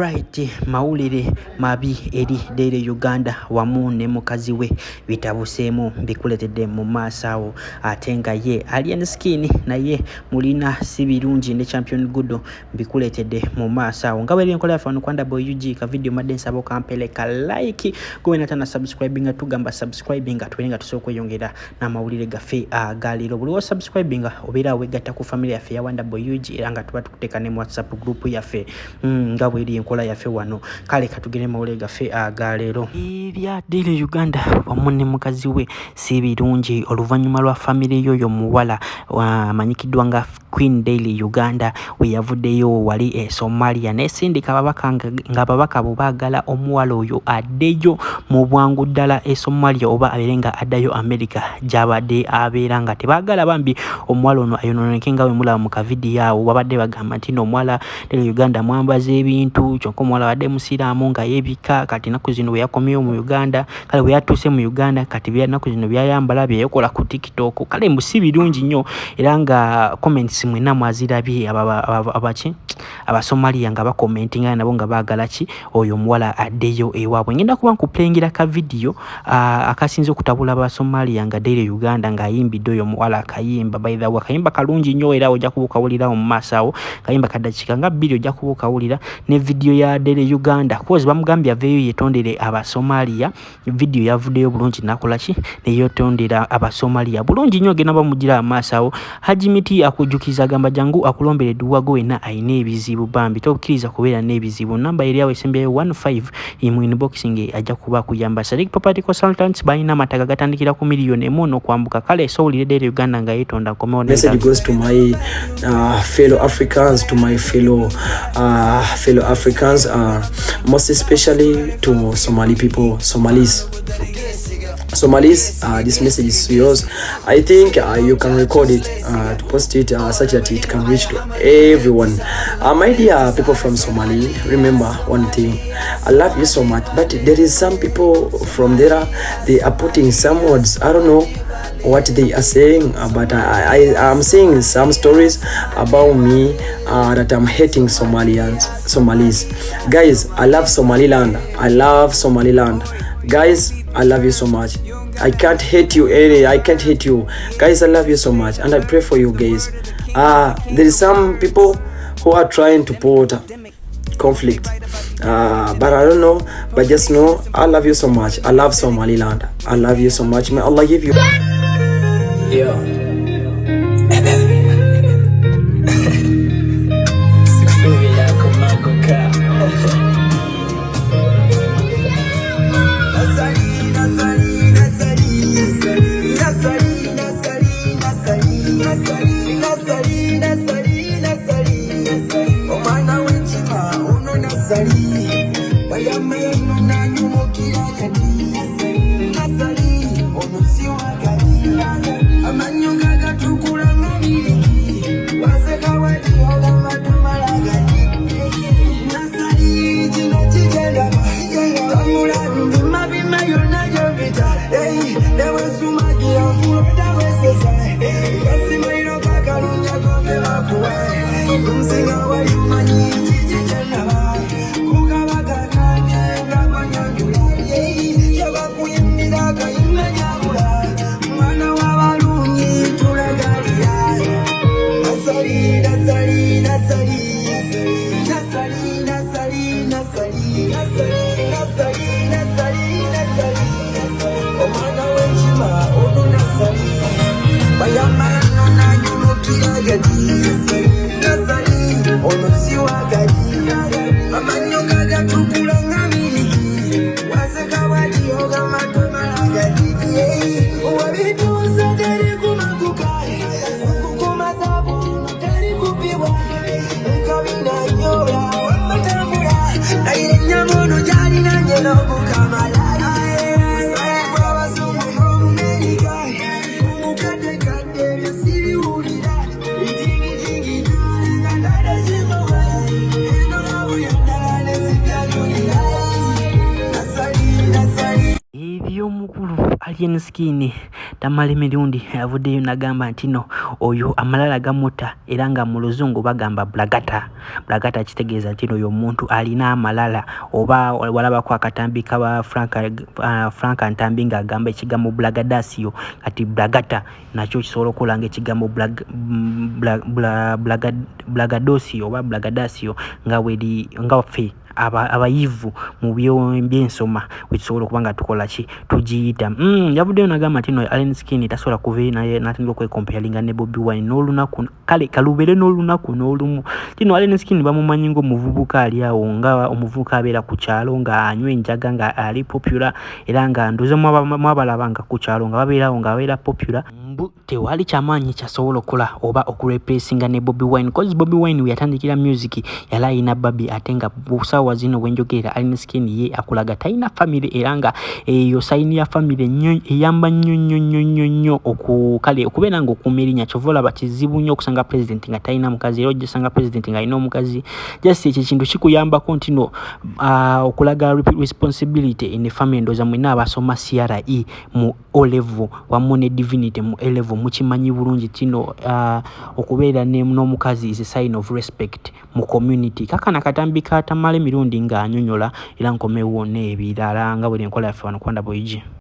Alright, mawulire mabi eri Daily Uganda wamu ne mukazi we bitabuseemu bikuletedde mu maaso awo ate nga ye alien skin naye mulina si birungi ne champion gudo bikuletedde mu maaso awo nga bwe nkola fano kwanda boy UG ka video madde nsabo kampeleka like gwe natana subscribing tugamba subscribing tuwenga tusokweyongera na mawulire gafe galiro buli wo subscribing obera wegatta ku family yafe ya wanda boy UG era nga tuba tukuteka ne WhatsApp group yafe nga bwe enkola yafe wano kale katugene mawulire gafe galero ebya Daily Uganda wamu ne mukazi we si birungi oluvanyuma lwa family yoyo muwala amanyikidwa nga Queen Daily Uganda we yavuddeyo wali Somalia nesindika babaka nga babaka bubagala omuwala oyo addeyo mu bwangu ddala Somalia oba aberenga addayo America jabadde abeera nga tebagala bambi omuwala ono ayononeke nga we mulaba mu kavidiyo yawo babadde bagamba nti no omuwala Daily Uganda mwambaze ebintu kyokka omuwala badde musiraamu nga yebika kati naku zino we yakomyeyo mu Uganda kale we yatuuse mu Uganda kati naku zino byayambala byeyakola ku TikTok kale mbusi birungi nnyo era nga comments mwena mwazirabye abaki abasomalia nga bakomentinga nabo nga bagala ki oyo muwala addeyo ewaabwe ngenda kuba nkuplengira ka video akasinze okutabula abasomalia nga Daily Uganda nga ayimbidde oyo muwala akayimba by the way akayimba kalungi nnyo era ojja kubukawulira mu maaso awo kayimba kadakika nga video ojja kubukawulira ne video ya Daily Uganda cause bamugambye aveyo yetondere abasomalia video yavuddeyo bulungi nakola ki ne yetondera abasomalia bulungi nnyo gena bamugira amaaso awo hajimiti akujukiza gamba jangu akulombere duwago wena aine ebizibu bambi tokkiriza kubeera n'ebizibu namba eri awo esembyayo 15 mu inboxing ajja kuba kuyamba Sadiq Property Consultants balina amataga gatandikira ku miliyoni emono kwambuka kale sowulire Daily Uganda nga yetonda komeo message goes to my fellow Africans, to my fellow Africans, most especially to Somali people, Somalis, this message is yours. I think you can record it to post it such that it can reach to everyone. My dear people from Somali, remember one thing, I love you so much, but there is some people from there, they are putting some words, I don't know what they are saying, but I am saying some stories about me that I'm hating Somalis. Guys, I love Somaliland. Guys, I love you so much. I can't hate you. Guys, I love you so much and I pray for you guys. There is some people who are trying to put conflict, but I don't know, but just know I love you so much. I love Somaliland. I love you so much. May Allah give you alien skin tamale mirundi avuddeyo nagamba nti no oyo amalala gamuta era nga mu luzungu bagamba blagata kitegeeza nti oyo omuntu alina amalala oba walabako akatambi kaba Frank Ntambi ng'agamba ekigambo blagadasio kati blagata nakyo kisobola okulanga ekigambo blagadosio oba blagadasio nga waffe abayivu mu byensoma wekisobola okuba nga tukola ki tugiyita yavuddeyo nagamba nti no alien skin tasobola kuva naye natandika okwekomparinga ne Bobi Wine n'olunaku kale kalubere n'olunaku n'olumu kino alien skin bamumanyi ng'omuvubuka ali awo nga omuvubuka abeera ku kyalo nga anywa enjaga nga ali popular era nga ndoze mwabalabanga ku kyalo nga babeerawo nga abeera popular tewali kyamaanyi kyasobola okukola oba okureplacinga ne Bobi Wine cause Bobi Wine yatandikira music yali alina babi ate nga busaawa zino wenjogerera alien skin ye akulaga talina family era nga eyo sayini ya family nnyo eyamba nnyo okukale okubeera nga okuuma erinnya kyova olaba kizibu nnyo okusanga president nga talina mukazi era ogisanga president nga alina omukazi just ekyo kintu kikuyambako nti no okulaga responsibility in the family ndooza mwena abasoma CRE mu O level wamu ne divinity mu A level mukimanyi bulungi kino okubeera n'omukazi is a sign of respect mu community kakana katambi katamale mirundi nga anyonyola era nkomewo n'ebirala nga buli enkola yaffe wano Kwanda Boyigi.